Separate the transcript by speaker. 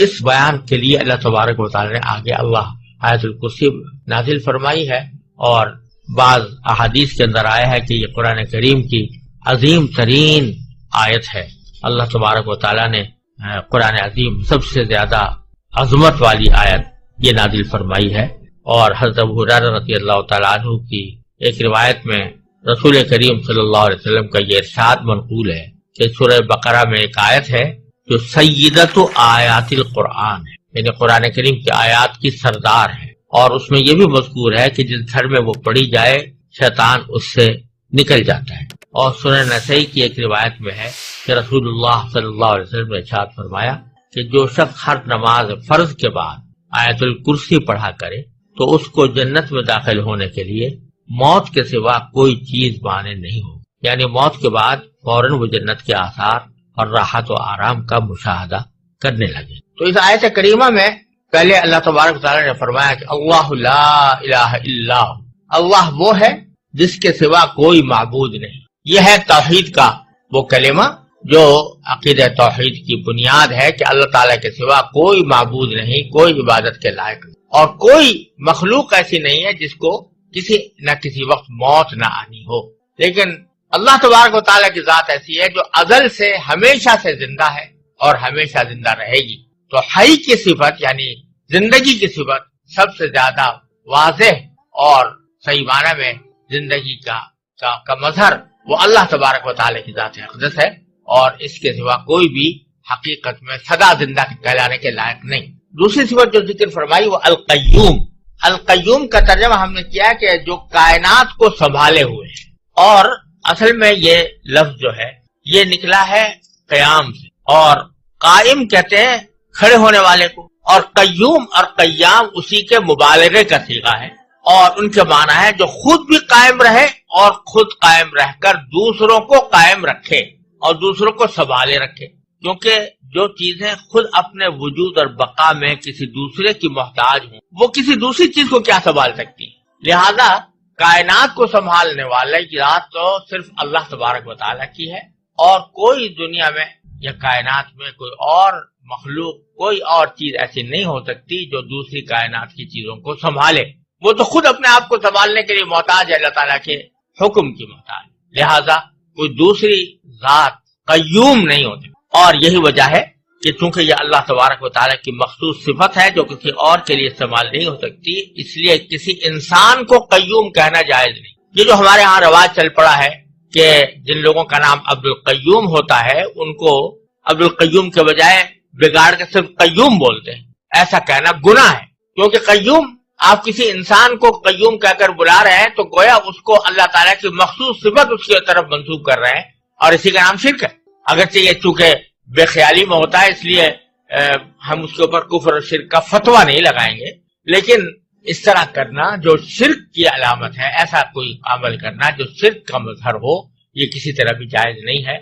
Speaker 1: اس بیان کے لیے اللہ تبارک و تعالی نے آگے اللہ آیت الکرسی نازل فرمائی ہے، اور بعض احادیث کے اندر آیا ہے کہ یہ قرآن کریم کی عظیم ترین آیت ہے۔ اللہ تبارک و تعالی نے قرآن عظیم سب سے زیادہ عظمت والی آیت یہ نازل فرمائی ہے۔ اور حضرت ابو ہریرہ رضی اللہ تعالیٰ عنہ کی ایک روایت میں رسول کریم صلی اللہ علیہ وسلم کا یہ ارشاد منقول ہے کہ سورہ بقرہ میں ایک آیت ہے جو سیدۃ آیات القرآن ہے، یعنی قرآن کریم کی آیات کی سردار ہے، اور اس میں یہ بھی مذکور ہے کہ جس گھر میں وہ پڑھی جائے شیطان اس سے نکل جاتا ہے۔ اور سنن نسائی کی ایک روایت میں ہے کہ رسول اللہ صلی اللہ علیہ وسلم نے ارشاد فرمایا کہ جو شخص ہر نماز فرض کے بعد آیت الکرسی پڑھا کرے تو اس کو جنت میں داخل ہونے کے لیے موت کے سوا کوئی چیز مانع نہیں ہو، یعنی موت کے بعد فوراً وہ جنت کے آثار اور راحت و آرام کا مشاہدہ کرنے لگے۔ تو اس آیت کریمہ میں پہلے اللہ تبارک تعالیٰ نے فرمایا کہ اللہ لا الہ الا ہو، اللہ وہ ہے جس کے سوا کوئی معبود نہیں۔ یہ ہے توحید کا وہ کلمہ جو عقیدہ توحید کی بنیاد ہے کہ اللہ تعالیٰ کے سوا کوئی معبود نہیں، کوئی عبادت کے لائق نہیں، اور کوئی مخلوق ایسی نہیں ہے جس کو کسی نہ کسی وقت موت نہ آنی ہو۔ لیکن اللہ تبارک و تعالیٰ کی ذات ایسی ہے جو ازل سے ہمیشہ سے زندہ ہے اور ہمیشہ زندہ رہے گی۔ تو حی کی صفت یعنی زندگی کی صفت سب سے زیادہ واضح اور صحیح معنی میں زندگی کا مظہر وہ اللہ تبارک و تعالیٰ کی ذات اقدس ہے، اور اس کے سوا کوئی بھی حقیقت میں سدا زندہ کہلانے کے لائق نہیں۔ دوسری صفت جو ذکر فرمائی وہ القیوم۔ القیوم کا ترجمہ ہم نے کیا کہ جو کائنات کو سنبھالے ہوئے ہے، اور اصل میں یہ لفظ جو ہے یہ نکلا ہے قیام سے، اور قائم کہتے ہیں کھڑے ہونے والے کو، اور قیوم اور قیام اسی کے مبالغے کا صیغہ ہے، اور ان کے معنی ہے جو خود بھی قائم رہے اور خود قائم رہ کر دوسروں کو قائم رکھے اور دوسروں کو سنبھالے رکھے، کیونکہ جو چیزیں خود اپنے وجود اور بقا میں کسی دوسرے کی محتاج ہوں وہ کسی دوسری چیز کو کیا سنبھال سکتی ہیں۔ لہذا کائنات کو سنبھالنے والے کی ذات تو صرف اللہ تبارک و تعالیٰ کی ہے، اور کوئی دنیا میں یا کائنات میں کوئی اور مخلوق کوئی اور چیز ایسی نہیں ہو سکتی جو دوسری کائنات کی چیزوں کو سنبھالے۔ وہ تو خود اپنے آپ کو سنبھالنے کے لیے محتاج ہے، اللہ تعالیٰ کے حکم کی محتاج، لہذا کوئی دوسری ذات قیوم نہیں ہوتی۔ اور یہی وجہ ہے کہ چونکہ یہ اللہ تبارک و تعالیٰ کی مخصوص صفت ہے جو کسی اور کے لیے استعمال نہیں ہو سکتی، اس لیے کسی انسان کو قیوم کہنا جائز نہیں۔ یہ جو ہمارے ہاں رواج چل پڑا ہے کہ جن لوگوں کا نام عبد القیوم ہوتا ہے ان کو عبد القیوم کے بجائے بگاڑ کے صرف قیوم بولتے ہیں، ایسا کہنا گناہ ہے، کیونکہ قیوم آپ کسی انسان کو قیوم کہہ کر بلا رہے ہیں تو گویا اس کو اللہ تعالیٰ کی مخصوص صفت اس کی طرف منسوب کر رہے ہیں، اور اسی کا نام شرک ہے۔ اگرچہ یہ چونکہ بے خیالی میں ہوتا ہے اس لیے ہم اس کے اوپر کفر اور شرک کا فتویٰ نہیں لگائیں گے، لیکن اس طرح کرنا جو شرک کی علامت ہے، ایسا کوئی عمل کرنا جو شرک کا مظہر ہو، یہ کسی طرح بھی جائز نہیں ہے۔